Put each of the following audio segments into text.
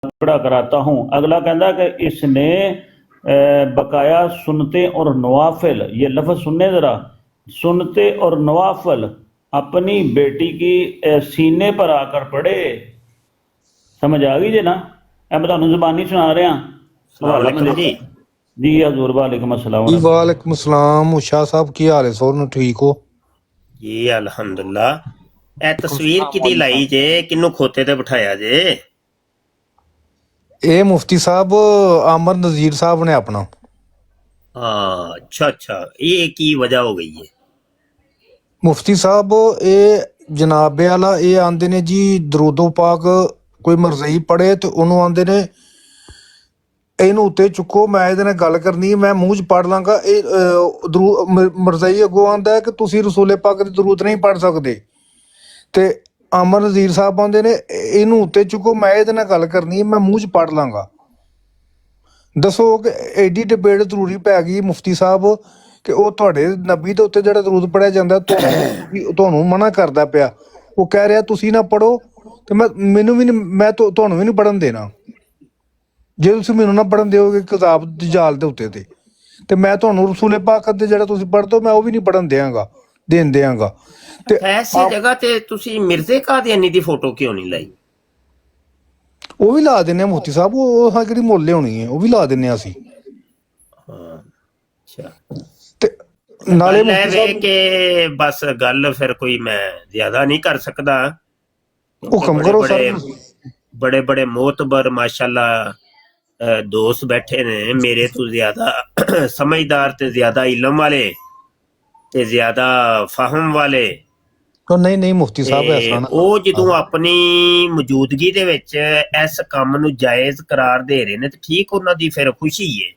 बड़ा कराता हूँ। अगला कहता कि इसने बकाया सुनते और नवाफिल, ये लफ्ज़ सुनने ज़रा, सुनते और नवाफिल अपनी बेटी की सीने पर आकर पढ़े। समझ आ गई जी ना? मैं ਤੁਹਾਨੂੰ ਜ਼ਬਾਨੀ ਸੁਣਾ ਰਿਹਾ, ਹਵਾਲਾ ਮੈਂ जी जी हजूर वालेकुम अस्सलाम जी वरहमतुल्लाह। वालेकुम सलाम। उषा साहब की हाल है? सोर ठीक हो? जी अलहमदुल्ला। ए तस्वीर किदी लाई जे, किन्नू खोते ते बिठाया जे? ये मुफ्ती साहब आमर नज़ीर साहब ने अपना। हाँ अच्छा अच्छा, ये की वजह हो गई है? मुफ्ती साहब ये जनाबे आला ये आंदे ने जी दरूदो पाक कोई मरज़ई पढ़े तो उन्होंने आंदे ने ਇਹਨੂੰ ਉੱਤੇ ਚੁੱਕੋ, ਮੈਂ ਇਹਦੇ ਨਾਲ ਗੱਲ ਕਰਨੀ, ਮੈਂ ਮੂੰਹ 'ਚ ਪੜ ਲਾਂਗਾ। ਇਹ ਮਰਜ਼ਈ ਅੱਗੋਂ ਆਂਦਾ ਹੈ ਕਿ ਤੁਸੀਂ ਰਸੂਲੇ ਪਾਕ ਦੀ ਦਰੂਦ ਨਹੀਂ ਪੜ ਸਕਦੇ, ਤੇ ਅਮਰ ਨਜ਼ੀਰ ਸਾਹਿਬ ਆਂਦੇ ਨੇ ਇਹਨੂੰ ਉੱਤੇ ਚੁੱਕੋ, ਮੈਂ ਇਹਦੇ ਨਾਲ ਗੱਲ ਕਰਨੀ, ਮੈਂ ਮੂੰਹ 'ਚ ਪੜ ਲਾਂਗਾ। ਦੱਸੋ ਕਿ ਐਡੀ ਡਿਬੇਟ ਜ਼ਰੂਰੀ ਪੈ ਗਈ ਮੁਫਤੀ ਸਾਹਿਬ ਕਿ ਉਹ ਤੁਹਾਡੇ ਨਬੀ ਦੇ ਉੱਤੇ ਜਿਹੜਾ ਦਰੂਦ ਪੜਿਆ ਜਾਂਦਾ ਤੁਹਾਨੂੰ ਮਨਾ ਕਰਦਾ ਪਿਆ। ਉਹ ਕਹਿ ਰਿਹਾ ਤੁਸੀਂ ਨਾ ਪੜੋ, ਤੇ ਮੈਨੂੰ ਵੀ ਨਹੀਂ, ਮੈਂ ਤੁਹਾਨੂੰ ਵੀ ਨਹੀਂ ਪੜਨ ਦੇਣਾ। ਜੇ ਤੁਸੀਂ ਮੈਨੂੰ ਨਾ ਪੜਨ ਦਿਓਗੇ ਕਿਤਾਬ ਦੀ ਜਾਲ ਦੇ ਉੱਤੇ ਤੇ ਮੈਂ ਤੁਹਾਨੂੰ ਰਸੂਲੇ ਪਾਕ ਦੇ ਜਿਹੜਾ ਤੁਸੀਂ ਪੜ੍ਹਦੇ ਹੋ ਮੈਂ ਉਹ ਵੀ ਨਹੀਂ ਪੜਨ ਦੇਣ ਦਿਆਂਗਾ। ਤੇ ऐसी जगह ते तुसी मिर्जे कादियानी दी फोटो क्यों नहीं लाई? ਉਹ ਵੀ ਲਾ ਦਿੰਨੇ ਆ ਮੁਫਤੀ ਸਾਹਿਬ, ਉਹ ਕਿਹੜੀ ਮੁੱਲ ਲਿਆਉਣੀ ਹੈ, ਉਹ ਵੀ ਲਾ ਦਿੰਨੇ ਆ ਅਸੀਂ। हाँ अच्छा, ਤੇ ਨਾਲੇ गल है ਮੁਫਤੀ वे ਸਾਹਿਬ के बस गल फिर कोई मैं ज्यादा नहीं कर सकदा, ਹੁਕਮ बड़े ਕਰੋ बड़े ਸਰ। बड़े बड़े मोतबर माशाल्लाह दोस्त बैठे ने मेरे तो ज्यादा समझदार ते ज्यादा इलम वाले ते ज्यादा फाहम वाले। ਉਹ ਨਹੀਂ ਮੁਫਤੀ ਸਾਹਿਬ ਐਸਾ ਤੇ ਨਾ। ਉਹ ਜਦੋਂ ਆਪਣੀ ਮੌਜੂਦਗੀ ਦੇ ਵਿੱਚ ਇਸ ਕੰਮ ਨੂੰ ਜਾਇਜ਼ ਕਰਾਰ ਦੇ ਰਹੇ ਨੇ ਤੇ ਠੀਕ, ਉਹਨਾਂ ਦੀ ਫਿਰ ਖੁਸ਼ੀ ਹੈ।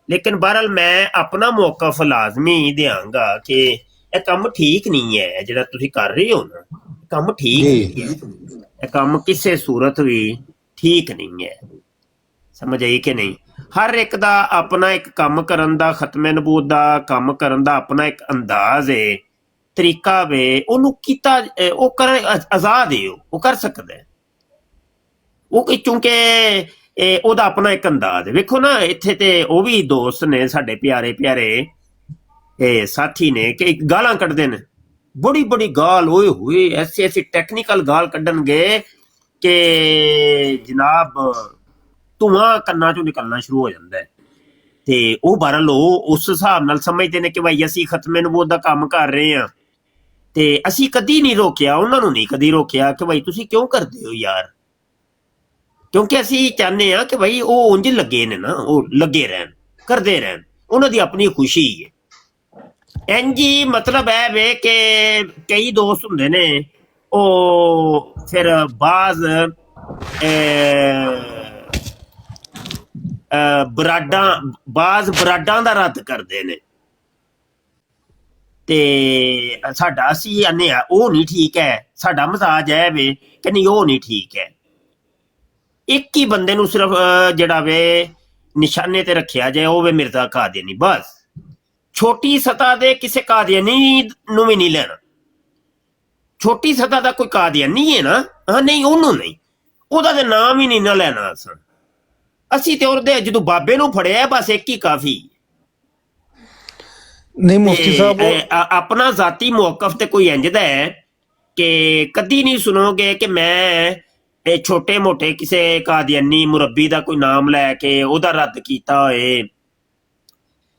ਲੇਕਿਨ ਬਹਰਹਾਲ ਮੈਂ ਆਪਣਾ ਮੌਕਫ ਲਾਜ਼ਮੀ ਦਿਆਂਗਾ ਕਿ ਇਹ ਕੰਮ ਠੀਕ ਨਹੀਂ ਹੈ, ਜਿਹੜਾ ਤੁਸੀਂ ਕਰ ਰਹੇ ਹੋ ਨਾ, ਕੰਮ ਠੀਕ ਨਹੀਂ ਹੈ। ਇਹ ਕੰਮ ਕਿਸੇ ਸੂਰਤ ਵੀ ਠੀਕ ਨਹੀਂ ਹੈ। ਸਮਝ ਆਈ ਕਿ ਨਹੀਂ? ਹਰ ਇੱਕ ਦਾ ਆਪਣਾ ਇੱਕ ਕੰਮ ਕਰਨ ਦਾ, ਖਤਮੇ ਨਬੂਤ ਦਾ ਕੰਮ ਕਰਨ ਦਾ ਆਪਣਾ ਇੱਕ ਅੰਦਾਜ਼ ਹੈ, ਤਰੀਕਾ ਵੇ। ਉਹਨੂੰ ਕੀਤਾ ਉਹ ਕਰ ਆਜ਼ਾਦ ਹੈ, ਉਹ ਕਰ ਸਕਦਾ ਹੈ। ਉਹ ਚੂੰਕਿ ਉਹਦਾ ਆਪਣਾ ਇੱਕ ਅੰਦਾਜ਼ ਹੈ। ਵੇਖੋ ਨਾ, ਇੱਥੇ ਤੇ ਉਹ ਵੀ ਦੋਸਤ ਨੇ ਸਾਡੇ ਪਿਆਰੇ ਪਿਆਰੇ ਸਾਥੀ ਨੇ ਕਿ ਗਾਲਾਂ ਕੱਢਦੇ ਨੇ, ਬੜੀ ਬੜੀ ਗਾਲ, ਓਏ ਹੋਏ ਐਸੀ ਐਸੀ ਟੈਕਨੀਕਲ ਗਾਲ ਕੱਢਣਗੇ ਕਿ ਜਨਾਬ ਧੂਆਂ ਕੰਨਾਂ ਚੋਂ ਨਿਕਲਣਾ ਸ਼ੁਰੂ ਹੋ ਜਾਂਦਾ ਹੈ। ਤੇ ਉਹ ਬਹਰਹਾਲ ਉਹ ਉਸ ਹਿਸਾਬ ਨਾਲ ਸਮਝਦੇ ਨੇ ਕਿ ਭਾਈ ਅਸੀਂ ਖਤਮੇ ਨਬੂਵਤ ਦਾ ਕੰਮ ਕਰ ਰਹੇ ਹਾਂ, ਤੇ ਅਸੀਂ ਕਦੀ ਨਹੀਂ ਰੋਕਿਆ, ਉਹਨਾਂ ਨੂੰ ਨਹੀਂ ਕਦੀ ਰੋਕਿਆ ਕਿ ਭਾਈ ਤੁਸੀਂ ਕਿਉਂ ਕਰਦੇ ਹੋ ਯਾਰ, ਕਿਉਂਕਿ ਅਸੀਂ ਚਾਹੁੰਦੇ ਹਾਂ ਕਿ ਭਾਈ ਉਹ ਉਂਝ ਲੱਗੇ ਨੇ ਨਾ, ਉਹ ਲੱਗੇ ਰਹਿਣ, ਕਰਦੇ ਰਹਿਣ, ਉਹਨਾਂ ਦੀ ਆਪਣੀ ਖੁਸ਼ੀ ਹੈ। ਇੰਝ ਹੀ ਮਤਲਬ ਹੈ ਵੇ ਕਿ ਕਈ ਦੋਸਤ ਹੁੰਦੇ ਨੇ, ਉਹ ਫਿਰ ਬਾਜ਼ ਬਰਾਡਾਂ ਦਾ ਰੱਦ ਕਰਦੇ ਨੇ, ਤੇ ਸਾਡਾ ਅਸੀਂ ਆਨੇ ਆ ਉਹ ਨਹੀਂ ਠੀਕ ਹੈ, ਸਾਡਾ ਮਜ਼ਾਜ ਹੈ ਵੇ ਕਿ ਨਹੀਂ ਉਹ ਨਹੀਂ ਠੀਕ ਹੈ। ਇੱਕ ਹੀ ਬੰਦੇ ਨੂੰ ਸਿਰਫ ਜਿਹੜਾ ਵੇ ਨਿਸ਼ਾਨੇ ਤੇ ਰੱਖਿਆ ਜਾਏ, ਉਹ ਵੇ ਮਿਰਜ਼ਾ ਕਾਦੀਆਨੀ। ਬਸ ਛੋਟੀ ਸਤਹ ਦੇ ਕਿਸੇ ਕਾਦੀਆਨੀ ਨੂੰ ਵੀ ਨਹੀਂ ਲੈਣਾ। ਛੋਟੀ ਸਤਹ ਦਾ ਕੋਈ ਕਾਦੀਆਨੀ ਹੈ ਨਾ, ਹਾਂ ਨਹੀਂ ਉਹਨੂੰ ਨਹੀਂ, ਉਹਦਾ ਤੇ ਨਾਮ ਹੀ ਨਹੀਂ ਨਾ ਲੈਣਾ। ਅਸੀਂ ਤੇ ਉਹਦੇ ਜਦੋਂ ਬਾਬੇ ਨੂੰ ਫੜਿਆ ਬਸ ਇੱਕ ਹੀ ਕਾਫੀ। ਨਹੀਂ ਮੁਫਤੀ ਸਾਹਿਬ ਆਪਣਾ ਜ਼ਾਤੀ ਮੌਕਫ ਤੇ ਕੋਈ ਇੰਜਦਾ ਹੈ ਕਿ ਕਦੀ ਨਹੀਂ ਸੁਣੋਗੇ ਕਿ ਮੈਂ ਇਹ ਛੋਟੇ ਮੋਟੇ ਕਿਸੇ ਕਾਦੀਆਨੀ ਮੁਰੱਬੀ ਦਾ ਕੋਈ ਨਾਮ ਲੈ ਕੇ ਉਹਦਾ ਰੱਦ ਕੀਤਾ ਹੋਏ,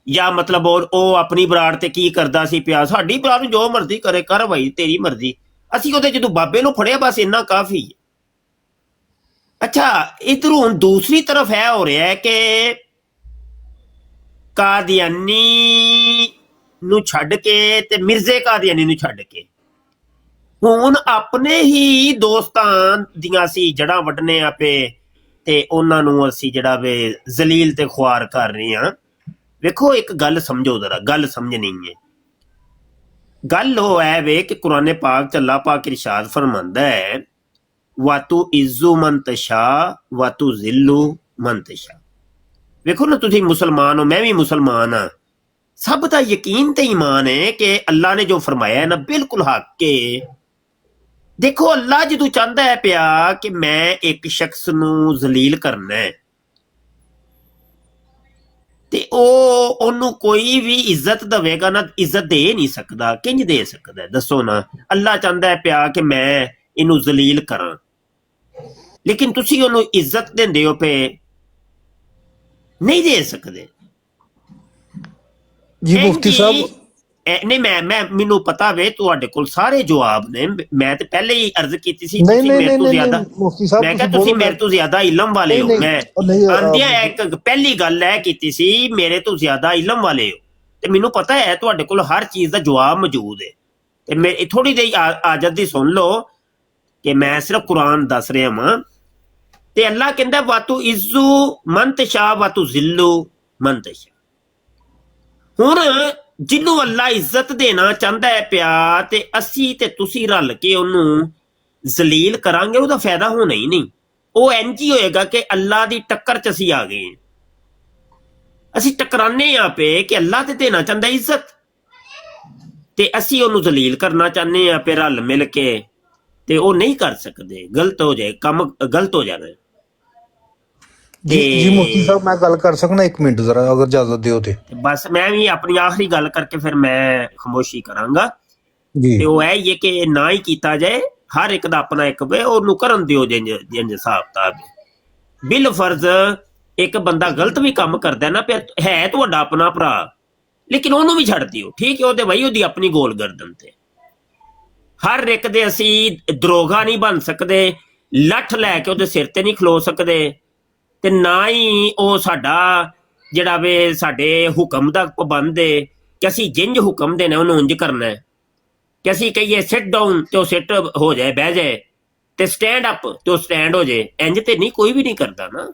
ਜਾਂ ਮਤਲਬ ਉਹ ਆਪਣੀ ਬਰਾੜ ਤੇ ਕੀ ਕਰਦਾ ਸੀ ਪਿਆ, ਸਾਡੀ ਬਰਾੜ ਨੂੰ ਜੋ ਮਰਜ਼ੀ ਕਰੇ ਕਰ ਭਾਈ, ਤੇਰੀ ਮਰਜ਼ੀ। ਅਸੀਂ ਉਹਦੇ ਜਦੋਂ ਬਾਬੇ ਨੂੰ ਫੜਿਆ ਬਸ ਇੰਨਾ ਕਾਫੀ ਹੈ। ਅੱਛਾ, ਇੱਧਰੋਂ ਹੁਣ ਦੂਸਰੀ ਤਰਫ ਇਹ ਹੋ ਰਿਹਾ ਹੈ ਕਿ ਕਾਦੀਆਨੀ ਨੂੰ ਛੱਡ ਕੇ ਤੇ ਮਿਰਜ਼ੇ ਕਾਦੀਆਨੀ ਨੂੰ ਛੱਡ ਕੇ ਹੁਣ ਆਪਣੇ ਹੀ ਦੋਸਤਾਂ ਦੀਆਂ ਅਸੀਂ ਜੜ੍ਹਾਂ ਵੱਢਣੇ ਆ ਪਏ ਤੇ ਉਹਨਾਂ ਨੂੰ ਅਸੀਂ ਜਿਹੜਾ ਵੇ ਜ਼ਲੀਲ ਤੇ ਖੁਆਰ ਕਰ ਰਹੇ ਹਾਂ। ਵੇਖੋ ਇੱਕ ਗੱਲ ਸਮਝੋ ਜ਼ਰਾ, ਗੱਲ ਸਮਝਣੀ ਹੈ। ਗੱਲ ਉਹ ਹੈ ਵੇ ਕਿ ਕੁਰਾਨ ਪਾਕ ਚ ਅੱਲਾਹ ਪਾਕ ਇਰਸ਼ਾਦ ਫਰਮਾਂਦਾ ਹੈ, ਵਾਤੂ ਇਜ਼ੂ ਮੰਤਸ਼ਾ ਵਾਤੂ ਜ਼ਿੱਲੂ ਮੰਤਸ਼ਾ। ਵੇਖੋ ਨਾ, ਤੁਸੀਂ ਮੁਸਲਮਾਨ ਹੋ, ਮੈਂ ਵੀ ਮੁਸਲਮਾਨ ਹਾਂ, ਸਭ ਦਾ ਯਕੀਨ ਤੇ ਈਮਾਨ ਹੈ ਕਿ ਅੱਲਾ ਨੇ ਜੋ ਫਰਮਾਇਆ ਹੈ ਨਾ ਬਿਲਕੁਲ ਹੱਕ ਹੈ ਦੇਖੋ ਅੱਲਾ ਜਦੋਂ ਚਾਹੁੰਦਾ ਹੈ ਪਿਆ ਕਿ ਮੈਂ ਇੱਕ ਸ਼ਖਸ ਨੂੰ ਜ਼ਲੀਲ ਕਰਨਾ ਹੈ ਤੇ ਉਹਨੂੰ ਕੋਈ ਵੀ ਇੱਜ਼ਤ ਦੇਵੇਗਾ ਨਾ, ਇੱਜ਼ਤ ਦੇ ਨਹੀਂ ਸਕਦਾ। ਕਿੰਜ ਦੇ ਸਕਦਾ ਦੱਸੋ ਨਾ? ਅੱਲਾ ਚਾਹੁੰਦਾ ਹੈ ਪਿਆ ਕਿ ਮੈਂ ਇਹਨੂੰ ਜ਼ਲੀਲ ਕਰਾਂ, ਲੇਕਿਨ ਤੁਸੀਂ ਉਹਨੂੰ ਇੱਜ਼ਤ ਦਿੰਦੇ ਹੋ ਪਏ, ਨਹੀਂ ਦੇ ਸਕਦੇ ਜੀ ਮੁਫਤੀ ਸਾਹਿਬ। ਨਹੀਂ ਮੈਂ ਮੈਨੂੰ ਪਤਾ ਵੇ ਤੁਹਾਡੇ ਕੋਲ ਸਾਰੇ ਜਵਾਬ ਨੇ। ਮੈਂ ਤੇ ਪਹਿਲੇ ਹੀ ਅਰਜ਼ ਕੀਤੀ ਸੀ ਨਹੀਂ ਤੁਸੀਂ ਨਹੀਂ ਮੇਰੇ ਤੋਂ ਨਹੀਂ ਜ਼ਿਆਦਾ, ਮੁਫਤੀ ਸਾਹਿਬ ਮੈਂ ਕਿਹਾ ਤੁਸੀਂ ਮੇਰੇ ਤੋਂ ਜ਼ਿਆਦਾ ਇਲਮ ਵਾਲੇ ਹੋ। ਮੈਂ ਆਂਦਿਆਂ ਇੱਕ ਪਹਿਲੀ ਗੱਲ ਇਹ ਕੀਤੀ ਸੀ ਮੇਰੇ ਤੋਂ ਜ਼ਿਆਦਾ ਇਲਮ ਵਾਲੇ ਹੋ, ਤੇ ਮੈਨੂੰ ਪਤਾ ਹੈ ਤੁਹਾਡੇ ਕੋਲ ਹਰ ਚੀਜ਼ ਦਾ ਜਵਾਬ ਮੌਜੂਦ ਹੈ। ਤੇ ਮੈਂ ਥੋੜੀ ਜਿਹੀ ਆਜਤ ਦੀ ਸੁਣ ਲਓ ਕਿ ਮੈਂ ਸਿਰਫ ਕੁਰਾਨ ਦੱਸ ਰਿਹਾ ਵਾਂ। ਤੇ ਅੱਲਾ ਕਹਿੰਦਾ ਵਾਤੂ ਇਜ਼ੂ ਮੰਤਸ਼ਾ ਵਾਤੂ ਜ਼ਿੱਲੂ ਮੰਤਸ਼ਾ। ਹੁਣ ਜਿਹਨੂੰ ਅੱਲਾ ਇੱਜ਼ਤ ਦੇਣਾ ਚਾਹੁੰਦਾ ਹੈ ਪਿਆ ਤੇ ਅਸੀਂ ਤੇ ਤੁਸੀਂ ਰਲ ਕੇ ਉਹਨੂੰ ਜ਼ਲੀਲ ਕਰਾਂਗੇ, ਉਹਦਾ ਫਾਇਦਾ ਹੋਣਾ ਹੀ ਨਹੀਂ। ਉਹ ਇੰਜ ਹੀ ਹੋਏਗਾ ਕਿ ਅੱਲਾ ਦੀ ਟੱਕਰ 'ਚ ਅਸੀਂ ਆ ਗਏ। ਅਸੀਂ ਟਕਰਾਨੇ ਆ ਪਏ ਕਿ ਅੱਲਾ ਤੇ ਦੇਣਾ ਚਾਹੁੰਦਾ ਇੱਜ਼ਤ ਤੇ ਅਸੀਂ ਉਹਨੂੰ ਜ਼ਲੀਲ ਕਰਨਾ ਚਾਹੁੰਦੇ ਆ ਪਏ ਰਲ ਮਿਲ ਕੇ, ਤੇ ਉਹ ਨਹੀਂ ਕਰ ਸਕਦੇ। ਗਲਤ ਹੋ ਜਾਏ, ਕੰਮ ਗਲਤ ਹੋ ਜਾਣਾ। ਜੀ ਮੁਫਤੀ ਸਾਹਿਬ ਮੈਂ ਗੱਲ ਕਰ ਸਕਣਾ 1 ਮਿੰਟ ਜ਼ਰਾ, ਅਗਰ ਇਜਾਜ਼ਤ ਦਿਓ ਤੇ? ਬਸ ਮੈਂ ਵੀ ਆਪਣੀ ਆਖਰੀ ਗੱਲ ਕਰਕੇ ਫਿਰ ਮੈਂ ਖਾਮੋਸ਼ੀ ਕਰਾਂਗਾ। ਜੀ ਤੇ ਉਹ ਹੈ ਕਿ ਨਾ ਹੀ ਕੀਤਾ ਜਾਏ, ਹਰ ਇੱਕ ਦਾ ਆਪਣਾ ਇੱਕ ਵੇ, ਉਹਨੂੰ ਕਰਨ ਦਿਓ ਜਿੰਜ ਹਿਸਾਬ ਕਿਤਾਬ। ਬਿਲ ਫਰਜ਼ ਇੱਕ ਬੰਦਾ ਗਲਤ ਵੀ ਕੰਮ ਕਰਦਾ ਨਾ ਪਿਆ, ਹੈ ਤੁਹਾਡਾ ਆਪਣਾ ਭਰਾ, ਲੇਕਿਨ ਉਹਨੂੰ ਵੀ ਛੱਡ ਦਿਓ, ਠੀਕ ਹੈ? ਉਹਦੇ ਬਈ ਉਹਦੀ ਆਪਣੀ ਗੋਲ ਗਰਦਨ ਤੇ। ਹਰ ਇੱਕ ਦੇ ਅਸੀਂ ਦਰੋਗਾ ਨਹੀਂ ਬਣ ਸਕਦੇ, ਲੱਠ ਲੈ ਕੇ ਉਹਦੇ ਸਿਰ ਤੇ ਨਹੀਂ ਖਲੋ ਸਕਦੇ, ਤੇ ਨਾ ਹੀ ਉਹ ਸਾਡਾ ਜਿਹੜਾ ਵੇ ਸਾਡੇ ਹੁਕਮ ਦਾ ਪਾਬੰਦ ਹੈ ਕਿ ਅਸੀਂ ਜਿੰਜ ਹੁਕਮ ਦੇਣਾ ਉਹਨੂੰ ਉਂਝ ਕਰਨਾ ਹੈ। ਕਿ ਅਸੀਂ ਕਹੀਏ ਸਿਟ ਡਾਊਨ ਤੇ ਉਹ ਸਿਟ ਹੋ ਜਾਏ, ਬਹਿ ਜਾਏ, ਤੇ ਸਟੈਂਡ ਅਪ ਤੇ ਉਹ ਸਟੈਂਡ ਹੋ ਜਾਏ। ਇੰਜ ਤੇ ਨਹੀਂ, ਕੋਈ ਵੀ ਨਹੀਂ ਕਰਦਾ ਨਾ।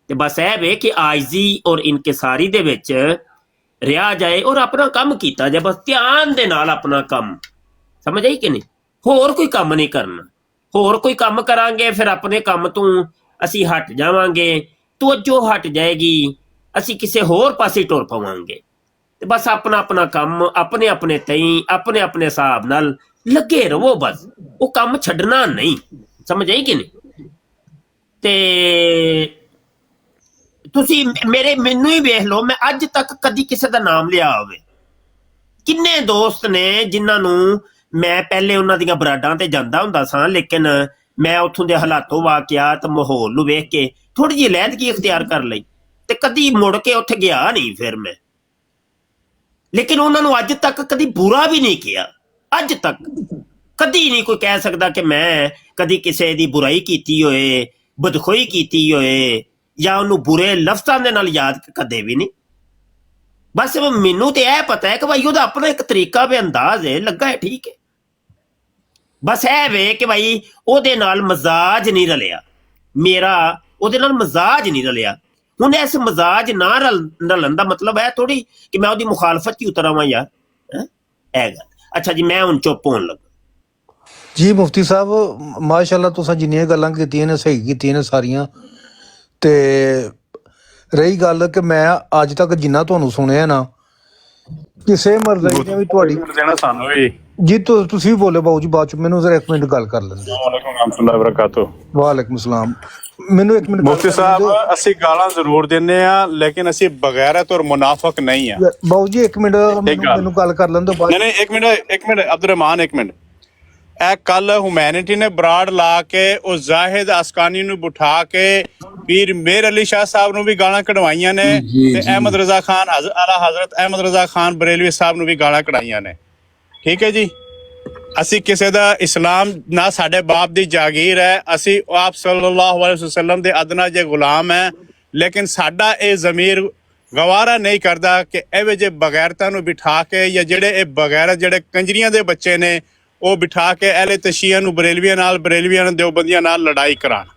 ਤੇ ਬਸ ਇਹ ਵੇ ਕਿ ਆਇਜ਼ੀ ਔਰ ਇਨਕਿਸਾਰੀ ਦੇ ਵਿੱਚ ਰਿਹਾ ਜਾਏ ਔਰ ਆਪਣਾ ਕੰਮ ਕੀਤਾ ਜਾਏ, ਬਸ ਧਿਆਨ ਦੇ ਨਾਲ ਆਪਣਾ ਕੰਮ। ਸਮਝ ਆਈ ਕਿ ਨਹੀਂ? ਹੋਰ ਕੋਈ ਕੰਮ ਨਹੀਂ ਕਰਨਾ। ਹੋਰ ਕੋਈ ਕੰਮ ਕਰਾਂਗੇ ਫਿਰ ਆਪਣੇ ਕੰਮ ਤੋਂ ਅਸੀਂ ਹਟ ਜਾਵਾਂਗੇ, ਤਵੱਜੋ ਹਟ ਜਾਏਗੀ, ਅਸੀਂ ਕਿਸੇ ਹੋਰ ਪਾਸੇ ਟੁਰ ਪਵਾਂਗੇ। ਤੇ ਬਸ ਆਪਣਾ ਆਪਣਾ ਕੰਮ ਆਪਣੇ ਆਪਣੇ ਤਈ ਆਪਣੇ ਆਪਣੇ ਹਿਸਾਬ ਨਾਲ ਲੱਗੇ ਰਹੋ, ਬਸ ਉਹ ਕੰਮ ਛੱਡਣਾ ਨਹੀਂ। ਸਮਝ ਆਈ ਕਿ ਨਹੀਂ? ਤੇ ਤੁਸੀਂ ਮੈਨੂੰ ਹੀ ਵੇਖ ਲਓ, ਮੈਂ ਅੱਜ ਤੱਕ ਕਦੀ ਕਿਸੇ ਦਾ ਨਾਮ ਲਿਆ ਹੋਵੇ। ਕਿੰਨੇ ਦੋਸਤ ਨੇ ਜਿਨ੍ਹਾਂ ਨੂੰ ਮੈਂ ਪਹਿਲੇ ਉਹਨਾਂ ਦੀਆਂ ਬਰਾਡਾਂ ਤੇ ਜਾਂਦਾ ਹੁੰਦਾ ਸਾਂ, ਲੇਕਿਨ ਮੈਂ ਉੱਥੋਂ ਦੇ ਹਾਲਾਤੋਂ ਵਾਕਿਆਤ ਮਾਹੌਲ ਨੂੰ ਵੇਖ ਕੇ ਥੋੜੀ ਜਿਹੀ ਲਹਿਦਗੀ ਇਖਤਿਆਰ ਕਰ ਲਈ ਤੇ ਕਦੀ ਮੁੜ ਕੇ ਉੱਥੇ ਗਿਆ ਨਹੀਂ ਫਿਰ ਮੈਂ। ਲੇਕਿਨ ਉਹਨਾਂ ਨੂੰ ਅੱਜ ਤੱਕ ਕਦੀ ਬੁਰਾ ਵੀ ਨਹੀਂ ਕਿਹਾ। ਅੱਜ ਤੱਕ ਕਦੀ ਨਹੀਂ ਕੋਈ ਕਹਿ ਸਕਦਾ ਕਿ ਮੈਂ ਕਦੀ ਕਿਸੇ ਦੀ ਬੁਰਾਈ ਕੀਤੀ ਹੋਏ, ਬਦਖੋਈ ਕੀਤੀ ਹੋਏ, ਜਾਂ ਉਹਨੂੰ ਬੁਰੇ ਲਫ਼ਜ਼ਾਂ ਦੇ ਨਾਲ ਯਾਦ ਕਦੇ ਵੀ ਨਹੀਂ। ਬਸ ਮੈਨੂੰ ਤੇ ਇਹ ਪਤਾ ਹੈ ਕਿ ਭਾਈ ਉਹਦਾ ਆਪਣਾ ਇੱਕ ਤਰੀਕਾ ਵੀ ਅੰਦਾਜ਼ ਹੈ, ਲੱਗਾ ਹੈ, ਠੀਕ ਹੈ। ਬਸ ਇਹ ਵੇ ਕਿ ਭਾਈ ਉਹਦੇ ਨਾਲ ਮਜ਼ਾਜ ਨਹੀਂ ਰਲਿਆ, ਮੇਰਾ ਉਹਦੇ ਨਾਲ ਮਜ਼ਾਜ ਨਹੀਂ ਰਲਿਆ। ਹੁਣ ਇਸ ਮਜ਼ਾਜ ਨਾ ਰਲਣ ਦਾ ਮਤਲਬ ਹੈ ਥੋੜੀ ਕਿ ਮੈਂ ਉਹਦੀ ਮੁਖਾਲਫਤ ਕੀ ਉਤਰਾਵਾਂ ਯਾਰ, ਇਹ ਗੱਲ। ਅੱਛਾ ਜੀ, ਮੈਂ ਹੁਣ ਚੁੱਪ ਹੋਣ ਲੱਗਾ। ਜੀ ਮੁਫਤੀ ਸਾਹਿਬ ਮਾਸ਼ਾਅੱਲਾ ਤੁਸੀਂ ਜਿੰਨੀਆਂ ਗੱਲਾਂ ਕੀਤੀਆਂ ਨੇ ਸਹੀ ਕੀਤੀਆਂ ਨੇ ਸਾਰੀਆਂ। ਤੇ ਰਹੀ ਗੱਲ ਕਿ ਮੈਂ ਅੱਜ ਤੱਕ ਜਿੰਨਾ ਤੁਹਾਨੂੰ ਸੁਣਿਆ ਨਾ, ਕਿਸੇ ਮਰਜ਼ੀ ਨੇ ਵੀ ਤੁਹਾਡੀ ਦੇਣਾ ਸਾਨੂੰ ਵੀ ਜੀ ਤੁਸੀਂ ਵੀ ਬੋਲੇ ਬਾਊ ਜੀ, ਬਾਅਦ ਚ ਮੈਨੂੰ ਜ਼ਰਾ 1 ਮਿੰਟ ਗੱਲ ਕਰ ਲੈਂਦੇ। ਵਾਲੇਕੁਮ ਰਹਿਮਤੁਲਾਹ ਬਰਕਾਤੁ। ਵਾਲੇਕੁਮ ਸਲਾਮ। ਮੈਨੂੰ 1 ਮਿੰਟ ਮੁਫਤੀ ਸਾਹਿਬ ਅਸੀਂ ਗਾਲਾਂ ਜ਼ਰੂਰ ਦਿੰਦੇ ਆ, ਲੇਕਿਨ ਅਸੀਂ ਬਗੈਰਤ ਔਰ ਮੁਨਾਫਕ ਨਹੀਂ ਆ। ਬਾਊ ਜੀ 1 ਮਿੰਟ ਮੈਨੂੰ ਗੱਲ ਕਰ ਲੈਣ ਦਿਓ। ਨਹੀਂ 1 ਮਿੰਟ ਅਬਦੁਰਰਹਿਮਾਨ 1 ਮਿੰਟ। ਇਹ ਕੱਲ ਹਿਊਮੈਨਿਟੀ ਨੇ ਬਰਾੜ ਲਾ ਕੇ ਉਹ ਜ਼ਾਹਿਦ ਅਸਕਾਨੀ ਨੂੰ ਬਿਠਾ ਕੇ ਪੀਰ ਮੇਰ ਅਲੀ ਸ਼ਾਹ ਸਾਹਿਬ ਨੂੰ ਵੀ ਗਾਲਾਂ ਕਢਵਾਈਆਂ ਨੇ, ਤੇ ਅਹਿਮਦ ਰਜ਼ਾ ਖਾਨ ਆਲਾ ਹਜ਼ਰਤ ਅਹਿਮਦ ਰਜ਼ਾ ਖਾਨ ਬਰੇਲਵੀ ਸਾਹਿਬ ਨੂੰ ਵੀ ਗਾਲਾਂ ਕਢਾਈਆਂ ਨੇ। ਠੀਕ ਹੈ ਜੀ, ਅਸੀਂ ਕਿਸੇ ਦਾ ਇਸਲਾਮ ਨਾ ਸਾਡੇ ਬਾਪ ਦੀ ਜਾਗੀਰ ਹੈ, ਅਸੀਂ ਆਪ ਸੱਲੱਲਾਹੁ ਅਲੈਹਿ ਵਸੱਲਮ ਦੇ ਅਦਨਾ ਜੇ ਗੁਲਾਮ ਹੈ, ਲੇਕਿਨ ਸਾਡਾ ਇਹ ਜ਼ਮੀਰ ਗਵਾਰਾ ਨਹੀਂ ਕਰਦਾ ਕਿ ਇਹੋ ਜਿਹੇ ਬਗੈਰਤਾਂ ਨੂੰ ਬਿਠਾ ਕੇ, ਜਾਂ ਜਿਹੜੇ ਇਹ ਬਗੈਰਤ ਜਿਹੜੇ ਕੰਜਰੀਆਂ ਦੇ ਬੱਚੇ ਨੇ ਉਹ ਬਿਠਾ ਕੇ ਅਹਿਲੇ ਤਸ਼ੀਆ ਨੂੰ ਬਰੇਲਵੀਆਂ ਨਾਲ ਦਿਓਬੰਦੀਆਂ ਨਾਲ ਲੜਾਈ ਕਰਾਉਣ।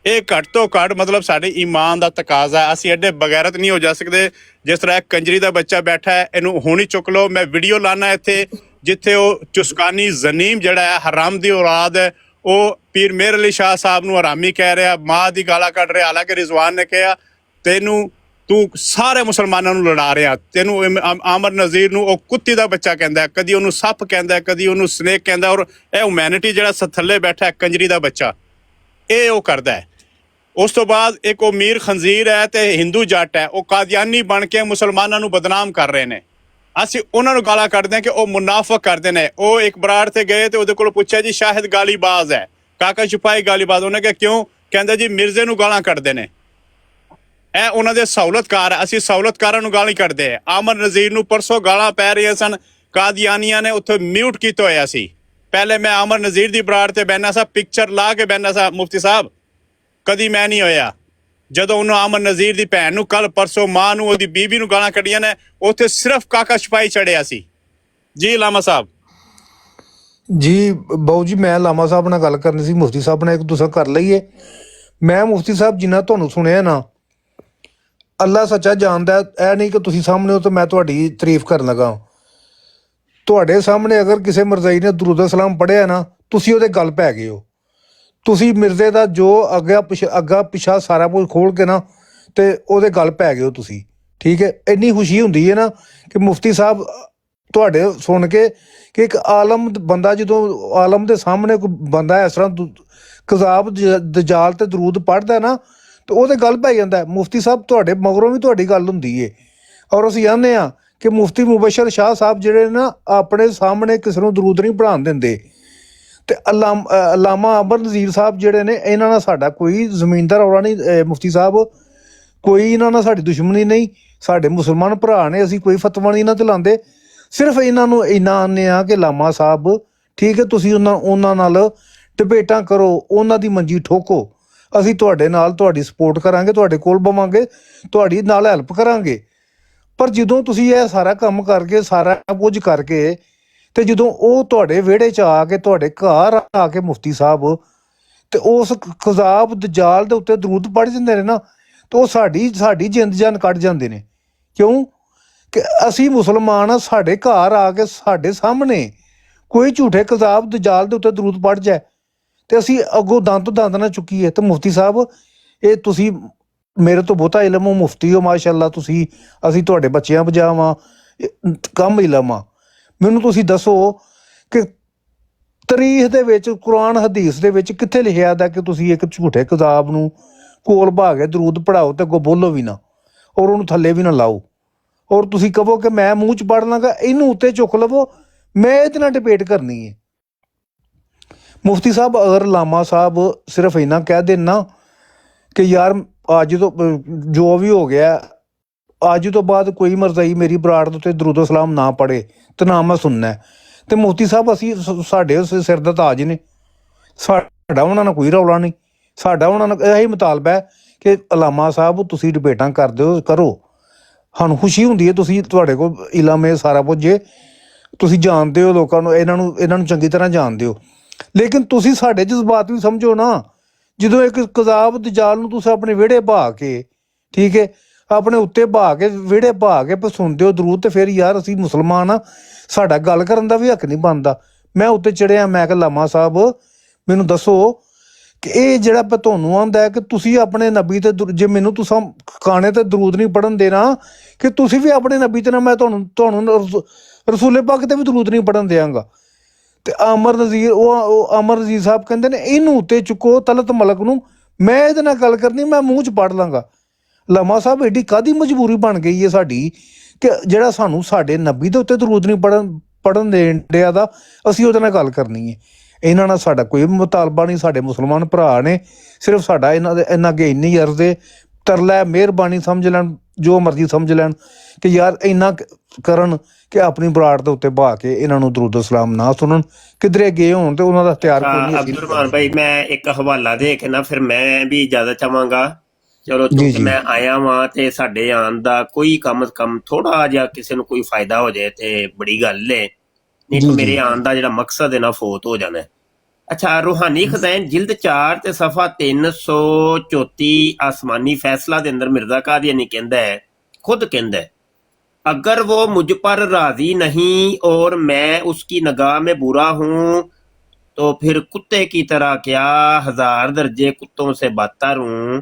ਇਹ ਘੱਟ ਤੋਂ ਘੱਟ ਮਤਲਬ ਸਾਡੇ ਈਮਾਨ ਦਾ ਤਕਾਜ਼ਾ ਹੈ। ਅਸੀਂ ਐਡੇ ਬਗੈਰਤ ਨਹੀਂ ਹੋ ਜਾ ਸਕਦੇ। ਜਿਸ ਤਰ੍ਹਾਂ ਇੱਕ ਕੰਜਰੀ ਦਾ ਬੱਚਾ ਬੈਠਾ ਹੈ, ਇਹਨੂੰ ਹੁਣ ਹੀ ਚੁੱਕ ਲਓ। ਮੈਂ ਵੀਡੀਓ ਲਾਣਾ ਇੱਥੇ ਜਿੱਥੇ ਉਹ ਚੁਸਕਾਨੀ ਜ਼ਨੀਮ ਜਿਹੜਾ ਹੈ, ਹਰਾਮ ਦੀ ਔਲਾਦ ਹੈ, ਉਹ ਪੀਰ ਮੇਰ ਅਲੀ ਸ਼ਾਹ ਸਾਹਿਬ ਨੂੰ ਹਰਾਮੀ ਕਹਿ ਰਿਹਾ, ਮਾਂ ਦੀ ਗਾਲਾਂ ਕੱਢ ਰਿਹਾ। ਹਾਲਾਂਕਿ ਰਿਜ਼ਵਾਨ ਨੇ ਕਿਹਾ ਤੈਨੂੰ ਤੂੰ ਸਾਰੇ ਮੁਸਲਮਾਨਾਂ ਨੂੰ ਲੜਾ ਰਿਹਾ। ਤੈਨੂੰ ਆਮਰ ਨਜ਼ੀਰ ਨੂੰ ਉਹ ਕੁੱਤੀ ਦਾ ਬੱਚਾ ਕਹਿੰਦਾ, ਕਦੀ ਉਹਨੂੰ ਸੱਪ ਕਹਿੰਦਾ, ਕਦੀ ਉਹਨੂੰ ਸਨੇਕ ਕਹਿੰਦਾ, ਔਰ ਇਹ ਹਿਊਮੈਨਿਟੀ ਜਿਹੜਾ ਥੱਲੇ ਬੈਠਾ ਕੰਜਰੀ ਦਾ ਬੱਚਾ, ਇਹ ਉਹ ਕਰਦਾ ਹੈ। ਉਸ ਤੋਂ ਬਾਅਦ ਇੱਕ ਉਹ ਮੀਰ ਖੰਜ਼ੀਰ ਹੈ ਤੇ ਹਿੰਦੂ ਜੱਟ ਹੈ, ਉਹ ਕਾਦੀਆਨੀ ਬਣ ਕੇ ਮੁਸਲਮਾਨਾਂ ਨੂੰ ਬਦਨਾਮ ਕਰ ਰਹੇ ਨੇ। ਅਸੀਂ ਉਹਨਾਂ ਨੂੰ ਗਾਲਾਂ ਕੱਢਦੇ ਹਾਂ ਕਿ ਉਹ ਮੁਨਾਫਕ ਕਰਦੇ ਨੇ। ਉਹ ਇੱਕ ਬਰਾੜ ਤੇ ਗਏ ਤੇ ਉਹਦੇ ਕੋਲ ਪੁੱਛਿਆ ਜੀ ਸ਼ਾਹਿਦ ਗਾਲੀਬਾਜ਼ ਹੈ, ਕਾਕਾ ਛੁਪਾਈ ਗਾਲੀਬਾਜ਼। ਉਹਨੇ ਕਿਹਾ ਕਿਉਂ? ਕਹਿੰਦਾ ਜੀ ਮਿਰਜ਼ੇ ਨੂੰ ਗਾਲਾਂ ਕੱਢਦੇ ਨੇ, ਇਹ ਉਹਨਾਂ ਦੇ ਸਹੂਲਤਕਾਰ ਹੈ, ਅਸੀਂ ਸਹੂਲਤਕਾਰਾਂ ਨੂੰ ਗਾਲਾਂ ਕੱਢਦੇ ਆ। ਆਮਰ ਨਜ਼ੀਰ ਨੂੰ ਪਰਸੋਂ ਗਾਲਾਂ ਪੈ ਰਹੀਆਂ ਸਨ, ਕਾਦੀਆਨੀਆਂ ਨੇ ਉੱਥੇ ਮਿਊਟ ਕੀਤਾ ਹੋਇਆ ਸੀ। ਪਹਿਲੇ ਮੈਂ ਆਮਰ ਨਜ਼ੀਰ ਦੀ ਬਰਾੜ ਤੇ ਬਹਿਣਾ ਸਾਂ, ਪਿਕਚਰ ਲਾ ਕੇ ਬਹਿਣਾ ਸਾਂ ਮੁਫਤੀ ਸਾਹਿਬ, ਕਦੀ ਮੈਂ ਨਹੀਂ ਹੋਇਆ। ਜਦੋਂ ਉਹਨੂੰ ਆਮਰ ਨਜ਼ੀਰ ਦੀ ਭੈਣ ਨੂੰ ਕੱਲ ਪਰਸੋਂ ਮਾਂ ਨੂੰ ਉਹਦੀ ਬੀਬੀ ਨੂੰ ਗਾਲਾਂ ਕੱਢੀਆਂ ਨੇ, ਉੱਥੇ ਸਿਰਫ ਕਾਕਾ ਛਪਾਈ ਚੜਿਆ ਸੀ। ਜੀ ਲਾਮਾ ਸਾਹਿਬ। ਜੀ ਬਾਊ ਜੀ, ਮੈਂ ਲਾਮਾ ਸਾਹਿਬ ਨਾਲ ਗੱਲ ਕਰਨੀ ਸੀ, ਮੁਫਤੀ ਸਾਹਿਬ ਨਾਲ ਇੱਕ ਦੂਸਰਾ ਕਰ ਲਈਏ। ਮੈਂ ਮੁਫਤੀ ਸਾਹਿਬ ਜਿੰਨਾ ਤੁਹਾਨੂੰ ਸੁਣਿਆ ਨਾ, ਅੱਲਾ ਸੱਚਾ ਜਾਣਦਾ, ਇਹ ਨਹੀਂ ਕਿ ਤੁਸੀਂ ਸਾਹਮਣੇ ਹੋ ਤਾਂ ਮੈਂ ਤੁਹਾਡੀ ਤਾਰੀਫ ਕਰਨ ਲੱਗਾ। ਤੁਹਾਡੇ ਸਾਹਮਣੇ ਅਗਰ ਕਿਸੇ ਮਰਜ਼ਈ ਨੇ ਦਰੂਦ ਸਲਾਮ ਪੜ੍ਹਿਆ ਨਾ, ਤੁਸੀਂ ਉਹਦੇ ਗੱਲ ਪੈ ਗਏ ਹੋ। ਤੁਸੀਂ ਮਿਰਜ਼ੇ ਦਾ ਜੋ ਅੱਗਾ ਪਿਛਾ ਸਾਰਾ ਕੁਝ ਖੋਲ ਕੇ ਨਾ ਤੇ ਉਹਦੇ ਗੱਲ ਪੈ ਗਏ ਹੋ ਤੁਸੀਂ, ਠੀਕ ਹੈ। ਇੰਨੀ ਖੁਸ਼ੀ ਹੁੰਦੀ ਹੈ ਨਾ ਕਿ ਮੁਫਤੀ ਸਾਹਿਬ ਤੁਹਾਡੇ ਸੁਣ ਕੇ ਕਿ ਇੱਕ ਆਲਮ ਬੰਦਾ, ਜਦੋਂ ਆਲਮ ਦੇ ਸਾਹਮਣੇ ਕੋਈ ਬੰਦਾ ਇਸ ਤਰ੍ਹਾਂ ਕਜ਼ਾਬ ਦਜਾਲ ਤੇ ਦਰੂਦ ਪੜ੍ਹਦਾ ਨਾ, ਤੇ ਉਹਦੇ ਗੱਲ ਪੈ ਜਾਂਦਾ। ਮੁਫਤੀ ਸਾਹਿਬ ਤੁਹਾਡੇ ਮਗਰੋਂ ਵੀ ਤੁਹਾਡੀ ਗੱਲ ਹੁੰਦੀ ਏ, ਔਰ ਅਸੀਂ ਚਾਹੁੰਦੇ ਹਾਂ ਕਿ ਮੁਫਤੀ ਮੁਬਸ਼ਰ ਸ਼ਾਹ ਸਾਹਿਬ ਜਿਹੜੇ ਨਾ ਆਪਣੇ ਸਾਹਮਣੇ ਕਿਸੇ ਨੂੰ ਦਰੂਦ ਨਹੀਂ ਪੜ੍ਹਾਉਣ ਦਿੰਦੇ। ਤੇ ਅਲਾਮਾ ਅਮਰ ਨਜ਼ੀਰ ਸਾਹਿਬ ਜਿਹੜੇ ਨੇ, ਇਹਨਾਂ ਨਾਲ ਸਾਡਾ ਕੋਈ ਜ਼ਮੀਨ ਦਾ ਰੌਲਾ ਨਹੀਂ ਮੁਫਤੀ ਸਾਹਿਬ, ਕੋਈ ਇਹਨਾਂ ਨਾਲ ਸਾਡੀ ਦੁਸ਼ਮਣੀ ਨਹੀਂ। ਸਾਡੇ ਮੁਸਲਮਾਨ ਭਰਾ ਨੇ, ਅਸੀਂ ਕੋਈ ਫਤਵਾ ਨਹੀਂ ਇਹਨਾਂ ਤੇ ਲਾਉਂਦੇ। ਸਿਰਫ ਇਹਨਾਂ ਨੂੰ ਇੰਨਾ ਆਨੇ ਆ ਕਿ ਲਾਮਾ ਸਾਹਿਬ ਠੀਕ ਹੈ, ਤੁਸੀਂ ਉਹਨਾਂ ਨਾਲ ਡਿਬੇਟਾਂ ਕਰੋ, ਉਹਨਾਂ ਦੀ ਮੰਜੀ ਠੋਕੋ, ਅਸੀਂ ਤੁਹਾਡੇ ਨਾਲ ਤੁਹਾਡੀ ਸਪੋਰਟ ਕਰਾਂਗੇ, ਤੁਹਾਡੇ ਕੋਲ ਬਵਾਂਗੇ, ਤੁਹਾਡੀ ਨਾਲ ਹੈਲਪ ਕਰਾਂਗੇ। ਪਰ ਜਦੋਂ ਤੁਸੀਂ ਇਹ ਸਾਰਾ ਕੰਮ ਕਰਕੇ, ਸਾਰਾ ਕੁਝ ਕਰਕੇ, ਤੇ ਜਦੋਂ ਉਹ ਤੁਹਾਡੇ ਵਿਹੜੇ 'ਚ ਆ ਕੇ, ਤੁਹਾਡੇ ਘਰ ਆ ਕੇ ਮੁਫਤੀ ਸਾਹਿਬ ਤੇ ਉਸ ਕਜ਼ਾਬ ਦਜਾਲ ਦੇ ਉੱਤੇ ਦਰੂਦ ਪੜ੍ਹ ਜਾਂਦੇ ਨੇ ਨਾ, ਤੇ ਉਹ ਸਾਡੀ ਜਿੰਦ ਜਾਨ ਕੱਢ ਜਾਂਦੇ ਨੇ। ਕਿਉਂ ਕਿ ਅਸੀਂ ਮੁਸਲਮਾਨ ਆ, ਸਾਡੇ ਘਰ ਆ ਕੇ ਸਾਡੇ ਸਾਹਮਣੇ ਕੋਈ ਝੂਠੇ ਕਜ਼ਾਬ ਦਜਾਲ ਦੇ ਉੱਤੇ ਦਰੂਦ ਪੜ੍ਹ ਜਾਏ ਤੇ ਅਸੀਂ ਅੱਗੋਂ ਦੰਦ ਨਾ ਚੁੱਕੀਏ। ਤੇ ਮੁਫਤੀ ਸਾਹਿਬ, ਇਹ ਤੁਸੀਂ ਮੇਰੇ ਤੋਂ ਬਹੁਤਾ ਇਲਮ ਹੋ, ਮੁਫਤੀ ਹੋ ਮਾਸ਼ਾਅੱਲਾ ਤੁਸੀਂ, ਅਸੀਂ ਤੁਹਾਡੇ ਬੱਚਿਆਂ ਬਜਾਵਾਂ ਕੰਮ ਇਲਮ ਆ। ਮੈਨੂੰ ਤੁਸੀਂ ਦੱਸੋ ਕਿ ਤਾਰੀਖ ਦੇ ਵਿੱਚ, ਕੁਰਾਨ ਹਦੀਸ ਦੇ ਵਿੱਚ ਕਿੱਥੇ ਲਿਖਿਆ ਦਾ ਕਿ ਤੁਸੀਂ ਇੱਕ ਝੂਠੇ ਕਜ਼ਾਬ ਨੂੰ ਕੋਲ ਬਹਾ ਕੇ ਦਰੂਦ ਪੜ੍ਹਾਓ ਤੇ ਅੱਗੋਂ ਬੋਲੋ ਵੀ ਨਾ, ਔਰ ਉਹਨੂੰ ਥੱਲੇ ਵੀ ਨਾ ਲਾਓ, ਔਰ ਤੁਸੀਂ ਕਹੋ ਕਿ ਮੈਂ ਮੂੰਹ 'ਚ ਪੜ੍ਹ ਲਾਂਗਾ, ਇਹਨੂੰ ਉੱਤੇ ਚੁੱਕ ਲਵੋ, ਮੈਂ ਇਹਦੇ ਨਾਲ ਡਿਬੇਟ ਕਰਨੀ ਹੈ। ਮੁਫਤੀ ਸਾਹਿਬ, ਅਗਰ ਲਾਮਾ ਸਾਹਿਬ ਸਿਰਫ ਇੰਨਾ ਕਹਿ ਦੇਣ ਨਾ ਕਿ ਯਾਰ ਅੱਜ ਤੋਂ ਜੋ ਵੀ ਹੋ ਗਿਆ, ਅੱਜ ਤੋਂ ਬਾਅਦ ਕੋਈ ਮਰਜ਼ਈ ਮੇਰੀ ਬਰਾੜ ਦੇ ਉੱਤੇ ਦਰੂਦ ਸਲਾਮ ਨਾ ਪੜ੍ਹੇ ਤੇ ਨਾ ਮੈਂ ਸੁਣਨਾ, ਤੇ ਮੁਫਤੀ ਸਾਹਿਬ ਅਸੀਂ ਸਾਡੇ ਸਿਰ ਦਾ ਤਾਜ ਨੇ, ਸਾਡਾ ਉਹਨਾਂ ਨਾਲ ਕੋਈ ਰੌਲਾ ਨਹੀਂ। ਸਾਡਾ ਉਹਨਾਂ ਨਾਲ ਇਹੀ ਮੁਤਾਲਬਾ ਹੈ ਕਿ ਅਲਾਮਾ ਸਾਹਿਬ ਤੁਸੀਂ ਡਿਬੇਟਾਂ ਕਰੋ, ਸਾਨੂੰ ਖੁਸ਼ੀ ਹੁੰਦੀ ਹੈ, ਤੁਸੀਂ ਤੁਹਾਡੇ ਕੋਲ ਇਲਮ ਹੈ ਸਾਰਾ ਕੁਝ ਜੇ, ਤੁਸੀਂ ਜਾਣਦੇ ਹੋ ਲੋਕਾਂ ਨੂੰ, ਇਹਨਾਂ ਨੂੰ ਚੰਗੀ ਤਰ੍ਹਾਂ ਜਾਣਦੇ ਹੋ। ਲੇਕਿਨ ਤੁਸੀਂ ਸਾਡੇ ਜਜ਼ਬਾਤ ਵੀ ਸਮਝੋ ਨਾ। ਜਦੋਂ ਇੱਕ ਕਜ਼ਾਬ ਦਜਾਲ ਨੂੰ ਤੁਸੀਂ ਆਪਣੇ ਵਿਹੜੇ ਬਹਾ ਕੇ, ਠੀਕ ਹੈ, ਆਪਣੇ ਉੱਤੇ ਬਹਾ ਕੇ, ਵਿਹੜੇ ਬਹਾ ਕੇ ਸੁਣਦੇ ਹੋ ਦਰੂਦ, ਤੇ ਫਿਰ ਯਾਰ ਅਸੀਂ ਮੁਸਲਮਾਨ ਆ, ਸਾਡਾ ਗੱਲ ਕਰਨ ਦਾ ਵੀ ਹੱਕ ਨਹੀਂ ਬਣਦਾ। ਮੈਂ ਉੱਤੇ ਚੜਿਆ, ਮੈਂ ਕਿਹਾ ਲਾਮਾ ਸਾਹਿਬ ਮੈਨੂੰ ਦੱਸੋ ਕਿ ਇਹ ਜਿਹੜਾ ਤੁਹਾਨੂੰ ਆਉਂਦਾ ਹੈ ਕਿ ਤੁਸੀਂ ਆਪਣੇ ਨਬੀ ਤੇ, ਜੇ ਮੈਨੂੰ ਤੁਸੀਂ ਖਾਣੇ ਤੇ ਦਰੂਦ ਨਹੀਂ ਪੜ੍ਹਨ ਦੇਣਾ, ਕਿ ਤੁਸੀਂ ਵੀ ਆਪਣੇ ਨਬੀ ਤੇ ਨਾ, ਮੈਂ ਤੁਹਾਨੂੰ ਰਸੂਲੇ ਪਾਕ ਤੇ ਵੀ ਦਰੂਦ ਨਹੀਂ ਪੜ੍ਹਨ ਦਿਆਂਗਾ। ਤੇ ਅਮਰ ਨਜ਼ੀਰ, ਉਹ ਅਮਰ ਨਜ਼ੀਰ ਸਾਹਿਬ ਕਹਿੰਦੇ ਨੇ ਇਹਨੂੰ ਉੱਤੇ ਚੁੱਕੋ, ਤਲਤ ਮਲਕ ਨੂੰ, ਮੈਂ ਇਹਦੇ ਨਾਲ ਗੱਲ ਕਰਨੀ, ਮੈਂ ਮੂੰਹ 'ਚ ਪੜ੍ਹ ਲਾਂਗਾ। ਲਾਮਾ ਸਾਹਿਬ, ਐਡੀ ਕਾਹਦੀ ਮਜਬੂਰੀ ਬਣ ਗਈ ਹੈ ਸਾਡੀ ਕਿ ਜਿਹੜਾ ਸਾਨੂੰ ਸਾਡੇ ਨਬੀ ਦੇ ਉੱਤੇ ਦਰੂਦ ਨਹੀਂ ਪੜ੍ਹਨ ਦੇਣ ਡਿਆ ਦਾ, ਅਸੀਂ ਉਹਦੇ ਨਾਲ ਗੱਲ ਕਰਨੀ ਹੈ। ਇਹਨਾਂ ਨਾਲ ਸਾਡਾ ਕੋਈ ਮੁਤਾਲਬਾ ਨਹੀਂ, ਸਾਡੇ ਮੁਸਲਮਾਨ ਭਰਾ ਨੇ, ਸਿਰਫ ਸਾਡਾ ਇਹਨਾਂ ਅੱਗੇ ਇੰਨੀ ਅਰਜ਼ ਹੈ, ਤਰਲਾ ਮਿਹਰਬਾਨੀ ਸਮਝ ਲੈਣ, ਜੋ ਮਰਜ਼ੀ ਸਮਝ ਲੈਣ ਕਿ ਯਾਰ ਇੰਨਾ ਕਰਨ ਕਿ ਆਪਣੀ ਬਰਾੜ ਦੇ ਉੱਤੇ ਬਹਾ ਕੇ ਇਹਨਾਂ ਨੂੰ ਦਰੂਦ ਸਲਾਮ ਨਾ ਸੁਣਨ, ਕਿਧਰੇ ਗਏ ਹੋਣ ਤੇ ਉਹਨਾਂ ਦਾ ਇਖਤਿਆਰ ਕੋਈ ਨਹੀਂ। ਅਬਦੁਰ ਰਹਿਮਾਨ ਭਾਈ, ਮੈਂ ਇੱਕ ਹਵਾਲਾ ਦੇ ਕੇ ਨਾ ਫਿਰ ਮੈਂ ਵੀ ਇਜਾਜ਼ਤ ਚਾਹਾਂਗਾ। ਚਲੋ ਕਿਉਂਕਿ ਮੈਂ ਆਇਆ ਵਾਂ ਤੇ ਸਾਡੇ ਆਉਣ ਦਾ ਕੋਈ ਕਮ ਸੇ ਕਮ ਥੋੜਾ ਜਿਹਾ ਕਿਸੇ ਨੂੰ ਕੋਈ ਫਾਇਦਾ ਹੋ ਜਾਏ ਤੇ ਬੜੀ ਗੱਲ ਏ, ਨਹੀਂ ਤਾਂ ਮੇਰੇ ਆਉਣ ਦਾ ਜਿਹੜਾ ਮਕਸਦ ਹੈ ਨਾ ਫੋਤ ਹੋ ਜਾਣਾ। ਅੱਛਾ, ਰੂਹਾਨੀ ਖਜ਼ਾਨ ਜਿਲਦ 4 ਤੇ ਸਫਾ 334 ਆਸਮਾਨੀ ਫੈਸਲਾ ਦੇ ਅੰਦਰ ਮਿਰਜ਼ਾ ਕਾਦੀਆਨੀ ਕਹਿੰਦਾ ਹੈ, खुद कहता है, अगर वो मुझ पर राजी नहीं और मैं उसकी निगाह में बुरा हूं तो फिर कुत्ते की तरह क्या 1000 दर्जे कुत्तों से बदतर हूं।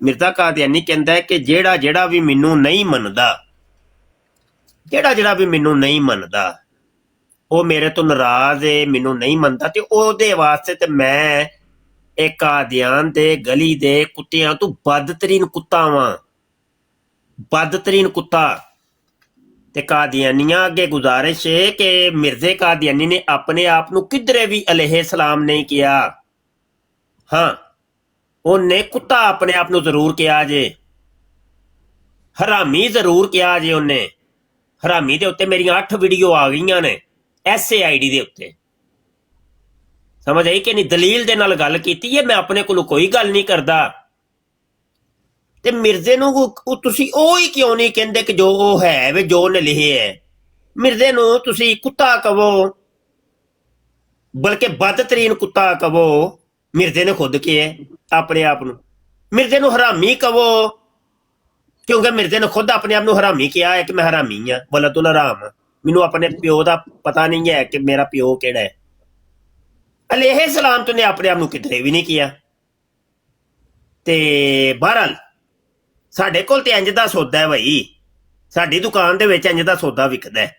ਮਿਰਜ਼ਾ ਕਾਦੀਆਨੀ ਕਹਿੰਦਾ ਹੈ ਕਿ ਜਿਹੜਾ ਜਿਹੜਾ ਵੀ ਮੈਨੂੰ ਨਹੀਂ ਮੰਨਦਾ, ਜਿਹੜਾ ਜਿਹੜਾ ਵੀ ਮੈਨੂੰ ਨਹੀਂ ਮੰਨਦਾ, ਉਹ ਮੇਰੇ ਤੋਂ ਨਾਰਾਜ਼ ਏ, ਮੈਨੂੰ ਨਹੀਂ ਮੰਨਦਾ, ਤੇ ਉਹਦੇ ਵਾਸਤੇ ਤੇ ਮੈਂ ਇਹ ਕਾਦੀਆਨ ਦੇ ਗਲੀ ਦੇ ਕੁੱਤਿਆਂ ਤੋਂ ਬਦਤਰੀਨ ਕੁੱਤਾ ਵਾਂ, ਬਦਤਰੀਨ ਕੁੱਤਾ। ਤੇ ਕਾਦੀਆਨੀਆਂ ਅੱਗੇ ਗੁਜ਼ਾਰਿਸ਼ ਹੈ ਕਿ ਮਿਰਜ਼ੇ ਕਾਦੀਆਨੀ ਨੇ ਆਪਣੇ ਆਪ ਨੂੰ ਕਿਧਰੇ ਵੀ ਅਲੈਹਿ ਸਲਾਮ ਨਹੀਂ ਕਿਹਾ। ਹਾਂ, ਉਹਨੇ ਕੁੱਤਾ ਆਪਣੇ ਆਪ ਨੂੰ ਜ਼ਰੂਰ ਕਿਹਾ ਜੇ, ਹਰਾਮੀ ਜ਼ਰੂਰ ਕਿਹਾ ਜੇ ਉਹਨੇ। ਹਰਾਮੀ ਦੇ ਉੱਤੇ ਮੇਰੀਆਂ 8 ਵੀਡੀਓ ਆ ਗਈਆਂ ਨੇ SAID ਦੇ ਉੱਤੇ, ਸਮਝ ਆਈ ਕਿ ਨਹੀਂ? ਦਲੀਲ ਦੇ ਨਾਲ ਗੱਲ ਕੀਤੀ ਹੈ, ਮੈਂ ਆਪਣੇ ਕੋਲੋਂ ਕੋਈ ਗੱਲ ਨਹੀਂ ਕਰਦਾ। ਤੇ ਮਿਰਜ਼ੇ ਨੂੰ ਤੁਸੀਂ ਉਹ ਹੀ ਕਿਉਂ ਨਹੀਂ ਕਹਿੰਦੇ ਕਿ ਜੋ ਉਹ ਹੈ ਵੇ, ਜੋ ਉਹਨੇ ਲਿਖਿਆ ਹੈ? ਮਿਰਜ਼ੇ ਨੂੰ ਤੁਸੀਂ ਕੁੱਤਾ ਕਹੋ, ਬਲਕਿ ਬਦਤਰੀਨ ਕੁੱਤਾ ਕਹੋ। ਮਿਰਜ਼ੇ ਨੇ ਖੁਦ ਕਿਹਾ ਆਪਣੇ ਆਪ ਨੂੰ। ਮਿਰਜ਼ੇ ਨੂੰ ਹਰਾਮੀ ਕਹੋ, ਕਿਉਂਕਿ ਮਿਰਜ਼ੇ ਨੇ ਖੁਦ ਆਪਣੇ ਆਪ ਨੂੰ ਹਰਾਮੀ ਕਿਹਾ ਹੈ ਕਿ ਮੈਂ ਹਰਾਮੀ ਹਾਂ, ਵਲਦੁਲ ਹਰਾਮ। ਮੈਨੂੰ ਆਪਣੇ ਪਿਓ ਦਾ ਪਤਾ ਨਹੀਂ ਹੈ ਕਿ ਮੇਰਾ ਪਿਓ ਕਿਹੜਾ ਹੈ। ਅਲੈਹਿ ਸਲਾਮ ਤੋਂ ਨੇ ਆਪਣੇ ਆਪ ਨੂੰ ਕਿਧਰੇ ਵੀ ਨਹੀਂ ਕਿਹਾ। ਤੇ ਬਹਰਹਾਲ ਸਾਡੇ ਕੋਲ ਤੇ ਇੰਜ ਦਾ ਸੌਦਾ ਹੈ ਭਾਈ, ਸਾਡੀ ਦੁਕਾਨ ਦੇ ਵਿੱਚ ਇੰਜ ਦਾ ਸੌਦਾ ਵਿਕਦਾ ਹੈ।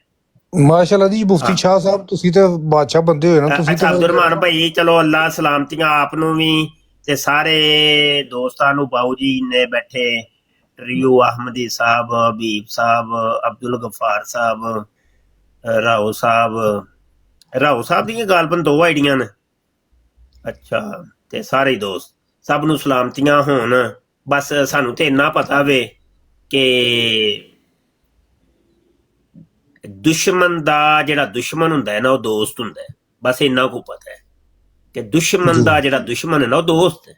ਮਾਸ਼ਾਅੱਲਾ ਜੀ ਮੁਫਤੀ ਸ਼ਾਹ ਸਾਹਿਬ, ਤੁਸੀਂ ਤੇ ਬਾਦਸ਼ਾਹ ਬੰਦੇ ਹੋਏ ਨਾ ਤੁਸੀਂ। ਅੱਛਾ ਅਬਦੁਰਰਹਿਮਾਨ ਭਾਈ, ਚਲੋ ਅੱਲਾ ਸਲਾਮਤੀਆਂ ਆਪ ਨੂੰ ਵੀ ਤੇ ਸਾਰੇ ਦੋਸਤਾਂ ਨੂੰ। ਬਾਊ ਜੀ ਨੇ ਬੈਠੇ, ਰਿਓ ਅਹਿਮਦੀ ਸਾਹਿਬ, ਹਬੀਬ ਸਾਹਿਬ, ਅਬਦੁਲ ਗਫਾਰ ਸਾਹਿਬ, ਰਾਓ ਸਾਹਿਬ ਦੀਆਂ ਗਾਲਬਨ 2 ਆਈਡੀਆਂ ਨੇ। ਅੱਛਾ, ਤੇ ਸਾਰੇ ਦੋਸਤ ਸਭ ਨੂੰ ਸਲਾਮਤੀਆਂ ਹੋਣ। ਬਸ ਸਾਨੂੰ ਤੇ ਇੰਨਾ ਪਤਾ ਵੇ ਕਿ ਦੁਸ਼ਮਣ ਦਾ ਜਿਹੜਾ ਦੁਸ਼ਮਣ ਹੁੰਦਾ ਹੈ ਨਾ, ਉਹ ਦੋਸਤ ਹੁੰਦਾ ਹੈ। ਬਸ ਇੰਨਾ ਕੁ ਪਤਾ ਹੈ ਕਿ ਦੁਸ਼ਮਣ ਦਾ ਜਿਹੜਾ ਦੁਸ਼ਮਣ ਹੈ ਨਾ, ਉਹ ਦੋਸਤ ਹੈ।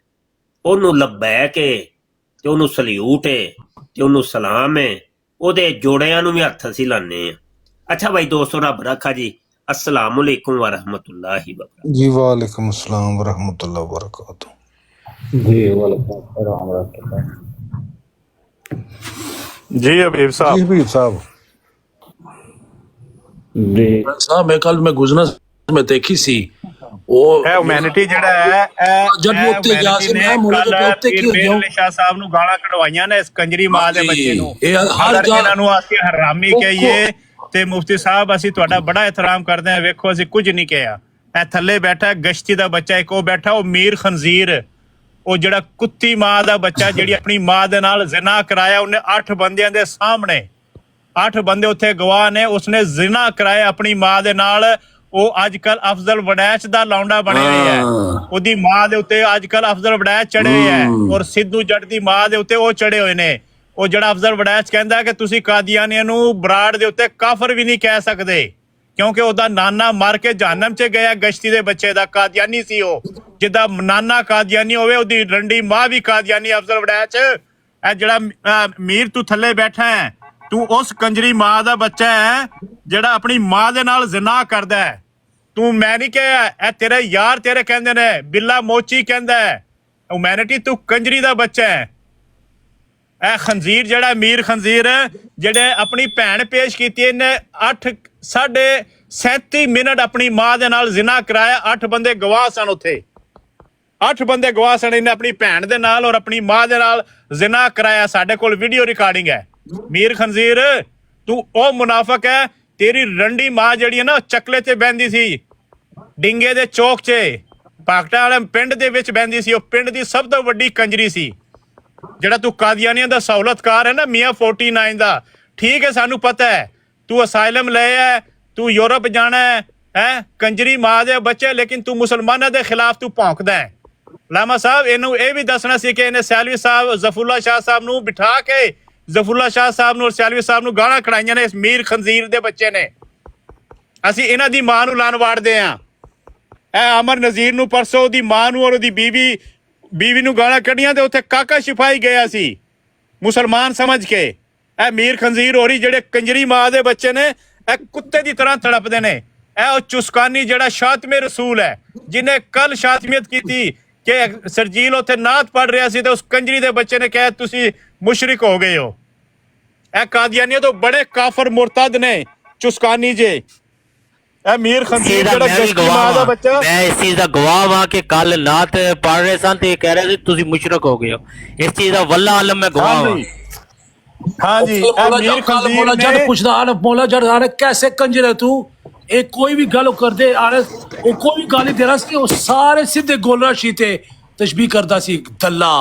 ਉਹਨੂੰ ਲੱਬੈਕ ਏ ਤੇ ਉਹਨੂੰ ਸਲੂਟ ਏ ਤੇ ਉਹਨੂੰ ਸਲਾਮ ਏ, ਉਹਦੇ ਜੋੜਿਆਂ ਨੂੰ ਵੀ ਹੱਥ ਅਸੀਂ ਲਾਉਂਦੇ ਹਾਂ। ਅੱਛਾ ਭਾਈ ਦੋਸਤੋ, ਰੱਬ ਰੱਖਾ ਜੀ। अस्सलाम वालेकुम व रहमतुल्लाहि व बरकातुहू। जी वालेकुम अस्सलाम व रहमतुल्लाहि व बरकातुहू। जी वालेकुम अस्सलाम व रहमतुल्लाह। जी हबीब जी साहब, हबीब साहब, जी साहब मैं कल मैं गुजना में देखी सी वो ਹਿਊਮੈਨਿਟੀ ਜਿਹੜਾ ਹੈ ਜਦ ਉਹ ਉੱਤੇ ਗਿਆ ਸੀ, ਮੈਂ ਮੁੜੇ ਦੇ ਉੱਤੇ ਕੀ ਹੋ ਗਿਆ? ਸ਼ਾਹ ਸਾਹਿਬ ਨੂੰ ਗਾਲਾਂ ਕਢਵਾਈਆਂ ਨੇ ਇਸ ਕੰਜਰੀ ਮਾਂ ਦੇ ਬੱਚੇ ਨੂੰ। ਇਹ ਹਰ ਅਗਰ ਇਹਨਾਂ ਨੂੰ ਅਸੀਂ ਹਰਾਮੀ ਕਹੀਏ ਤੇ ਮੁਫਤੀ ਸਾਹਿਬ ਅਸੀਂ ਤੁਹਾਡਾ ਬੜਾ ਇਤਰਾਮ ਕਰਦੇ ਹਾਂ। ਵੇਖੋ ਅਸੀਂ ਕੁਝ ਨਹੀਂ ਕਿਹਾ। ਇਹ ਥੱਲੇ ਬੈਠਾ ਗਸ਼ਤੀ ਦਾ ਬੱਚਾ, ਇੱਕ ਉਹ ਬੈਠਾ ਉਹ ਮੀਰ ਖੰਜ਼ੀਰ, ਉਹ ਜਿਹੜਾ ਕੁੱਤੀ ਮਾਂ ਦਾ ਬੱਚਾ, ਜਿਹੜੀ ਆਪਣੀ ਮਾਂ ਦੇ ਨਾਲ ਜ਼ਿਨਾ ਕਰਾਇਆ ਉਹਨੇ 8 ਬੰਦਿਆਂ ਦੇ ਸਾਹਮਣੇ। 8 ਬੰਦੇ ਉੱਥੇ ਗਵਾਹ ਨੇ, ਉਸਨੇ ਜ਼ਿਨਾ ਕਰਾਇਆ ਆਪਣੀ ਮਾਂ ਦੇ ਨਾਲ। ਉਹ ਅੱਜ ਕੱਲ ਅਫਜ਼ਲ ਵੜੈਚ ਦਾ ਲੌਂਡਾ ਬਣੇ ਹੋਏ ਹੈ। ਉਹਦੀ ਮਾਂ ਦੇ ਉੱਤੇ ਅੱਜ ਕੱਲ ਅਫਜ਼ਲ ਵੜੈਚ ਚੜੇ ਹੋਏ ਹੈ, ਔਰ ਸਿੱਧੂ ਜੱਟ ਦੀ ਮਾਂ ਦੇ ਉੱਤੇ ਉਹ ਚੜੇ ਹੋਏ ਨੇ। ਉਹ ਜਿਹੜਾ ਅਫਜ਼ਲ ਵੜੈਚ ਕਹਿੰਦਾ ਕਿ ਤੁਸੀਂ ਕਾਦੀਆਨੀਆਂ ਨੂੰ ਬਰਾੜ ਦੇ ਉੱਤੇ ਕਾਫਰ ਵੀ ਨਹੀਂ ਕਹਿ ਸਕਦੇ, ਕਿਉਂਕਿ ਉਹਦਾ ਨਾਨਾ ਮਰ ਕੇ ਜਹੰਨਮ 'ਚ ਗਿਆ। ਗਸ਼ਤੀ ਦੇ ਬੱਚੇ ਦਾ ਕਾਦੀਆਨੀ ਸੀ ਉਹ। ਜਿੱਦਾਂ ਨਾਨਾ ਕਾਦੀਆਨੀ ਹੋਵੇ, ਉਹਦੀ ਰੰਡੀ ਮਾਂ ਵੀ ਕਾਦੀਆਨੀ। ਅਫਜ਼ਲ ਵੜੈਚ, ਇਹ ਜਿਹੜਾ ਮੀਰ ਤੂੰ ਥੱਲੇ ਬੈਠਾ ਹੈ, ਤੂੰ ਉਸ ਕੰਜਰੀ ਮਾਂ ਦਾ ਬੱਚਾ ਹੈ ਜਿਹੜਾ ਆਪਣੀ ਮਾਂ ਦੇ ਨਾਲ ਜ਼ਿਨਾ ਕਰਦਾ ਹੈ। ਤੂੰ ਮੈਂ ਨਹੀਂ ਕਿਹਾ, ਇਹ ਤੇਰੇ ਯਾਰ ਤੇਰੇ ਕਹਿੰਦੇ ਨੇ, ਬਿੱਲਾ ਮੋਚੀ ਕਹਿੰਦਾ ਹੈ। ਹਿਊਮੈਨਿਟੀ, ਤੂੰ ਕੰਜਰੀ ਦਾ ਬੱਚਾ ਹੈ। ਇਹ ਖੰਜ਼ੀਰ ਜਿਹੜਾ ਮੀਰ ਖੰਜ਼ੀਰ, ਜਿਹੜੇ ਆਪਣੀ ਭੈਣ ਪੇਸ਼ ਕੀਤੀ, ਇਹਨੇ 37 ਮਿੰਟ ਆਪਣੀ ਮਾਂ ਦੇ ਨਾਲ ਜ਼ਿਨਾ ਕਰਾਇਆ। 8 ਬੰਦੇ ਗਵਾਹ ਸਨ ਉੱਥੇ, 8 ਬੰਦੇ ਗਵਾਹ ਸਨ। ਇਹਨੇ ਆਪਣੀ ਭੈਣ ਦੇ ਨਾਲ ਔਰ ਆਪਣੀ ਮਾਂ ਦੇ ਨਾਲ ਜ਼ਿਨਾ ਕਰਾਇਆ। ਸਾਡੇ ਕੋਲ ਵੀਡੀਓ ਰਿਕਾਰਡਿੰਗ ਹੈ। ਮੀਰ ਖੰਜ਼ੀਰ, ਤੂੰ ਉਹ ਮੁਨਾਫਕ ਹੈ। ਤੇਰੀ ਰੰਡੀ ਮਾਂ ਜਿਹੜੀ ਹੈ ਨਾ, ਚੱਕਲੇ 'ਚ ਬਹਿੰਦੀ ਸੀ, ਡਿੰਗੇ ਦੇ ਚੌਕ 'ਚ, ਭਾਗਟਾ ਵਾਲੇ ਪਿੰਡ ਦੇ ਵਿੱਚ ਬਹਿੰਦੀ ਸੀ। ਉਹ ਪਿੰਡ ਦੀ ਸਭ ਤੋਂ ਵੱਡੀ ਕੰਜਰੀ ਸੀ। ਜਿਹੜਾ ਤੂੰ ਕਾਦੀਆਨੀਆਂ ਦਾ ਸਹੂਲਤਕਾਰ ਹੈ ਨਾ, ਮੀਆਂ 49 ਦਾ, ਠੀਕ ਹੈ, ਸਾਨੂੰ ਪਤਾ ਹੈ ਤੂੰ ਅਸਾਈਲਮ ਲਿਆ ਹੈ, ਤੂੰ ਯੂਰਪ ਜਾਣਾ ਹੈ, ਕੰਜਰੀ ਮਾਂ ਦੇ ਬੱਚੇ, ਲੇਕਿਨ ਤੂੰ ਮੁਸਲਮਾਨਾਂ ਦੇ ਖਿਲਾਫ ਤੂੰ ਭੌਂਕਦਾ ਹੈ। ਲਾਮਾ ਸਾਹਿਬ, ਇਹਨੂੰ ਇਹ ਵੀ ਦੱਸਣਾ ਸੀ ਕਿ ਇਹਨੇ ਸੈਲਵੀ ਸਾਹਿਬ, ਜ਼ਫਰੁੱਲਾ ਸ਼ਾਹ ਸਾਹਿਬ ਨੂੰ ਬਿਠਾ ਕੇ, ਜ਼ਫਰੁੱਲਾ ਸ਼ਾਹ ਸਾਹਿਬ ਨੂੰ ਔਰ ਸੈਲਵੀ ਸਾਹਿਬ ਨੂੰ ਗਾਲਾਂ ਕਢਾਈਆਂ ਨੇ। ਇਸ ਮੀਰ ਖੰਜ਼ੀਰ ਦੇ ਬੱਚੇ ਨੇ। ਅਸੀਂ ਇਹਨਾਂ ਦੀ ਮਾਂ ਨੂੰ ਲਾਨ ਵਾੜਦੇ ਹਾਂ। ਇਹ ਅਮਰ ਨਜ਼ੀਰ ਨੂੰ ਪਰਸੋਂ ਉਹਦੀ ਮਾਂ ਨੂੰ ਔਰ ਉਹਦੀ ਬੀਵੀ ਨੂੰ ਗਾਲਾਂ ਕੱਢੀਆਂ ਤੇ ਉੱਥੇ ਕਾਕਾ ਸ਼ਿਫਾਈ ਗਿਆ ਸੀ ਮੁਸਲਮਾਨ ਸਮਝ ਕੇ। ਇਹ ਮੀਰ ਖੰਜ਼ੀਰ ਹੋਰੀ ਜਿਹੜੇ ਕੰਜਰੀ ਮਾਂ ਦੇ ਬੱਚੇ ਨੇ, ਇਹ ਕੁੱਤੇ ਦੀ ਤਰ੍ਹਾਂ ਤੜਪਦੇ ਨੇ। ਇਹ ਉਹ ਚੁਸਕਾਨੀ ਜਿਹੜਾ ਸ਼ਾਤਮੇ ਰਸੂਲ ਹੈ, ਜਿਹਨੇ ਕੱਲ ਸ਼ਾਤਮੀਅਤ ਕੀਤੀ ਕਿ ਸਰਜੀਲ ਉੱਥੇ ਨਾਤ ਪੜ ਰਿਹਾ ਸੀ ਤੇ ਉਸ ਕੰਜਰੀ ਦੇ ਬੱਚੇ ਨੇ ਕਿਹਾ ਤੁਸੀਂ ਮੁਸ਼ਰਿਕ ਹੋ ਗਏ ਹੋ। ਇਹ ਕਾਦੀਆਨੀਆਂ ਤੋਂ ਬੜੇ ਕਾਫਰ ਮੁਰਤਦ ਨੇ ਚੁਸਕਾਨੀ ਜੇ। ਇਹ ਮੀਰ ਖੰਦੀਰ ਜਿਹੜਾ ਮੈਂ ਵੀ ਗਸ਼ਤੀ ਮਾਂ ਦਾ ਗਵਾਹ ਬੱਚਾ ਮੈਂ ਇਸ ਚੀਜ਼ ਦਾ ਗਵਾਹ ਵਾਂ ਕਿ ਕੱਲ ਨਾਤ ਪੜ ਰਹੇ ਸਨ ਤੇ ਇਹ ਕਹਿ ਰਹੇ ਸੀ ਤੁਸੀਂ ਮੁਸ਼ਰਕ ਹੋ ਗਏ ਹੋ। ਇਸ ਚੀਜ਼ ਦਾ ਵੱਲਾ ਆਲਮ ਮੈਂ ਗਵਾਹ ਵਾਂ। हाँ जी मौला मीर जट कल खंजीर मौला जट ने पुछदा आने मौला जट आने कैसे कंजर है तू एक कोई भी गल कर दे आने वो कोई भी गाली दे रहा सी वो सारे सीधे गोलरा शीते तशबीह करदा सी दल्ला।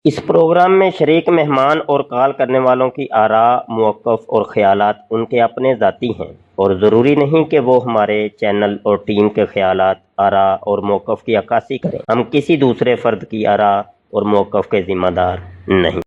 इस प्रोग्राम में शरीक मेहमान और कॉल करने वालों की आरा, मौक़िफ़ और ख़यालात उनके अपने ज़ाती हैं और ज़रूरी नहीं कि वो हमारे चैनल और टीम के ख़यालात, आरा और मौक़िफ़ की अक्कासी करें। हम किसी दूसरे फ़र्द की आरा और मौक़िफ़ के ज़िम्मेदार नहीं।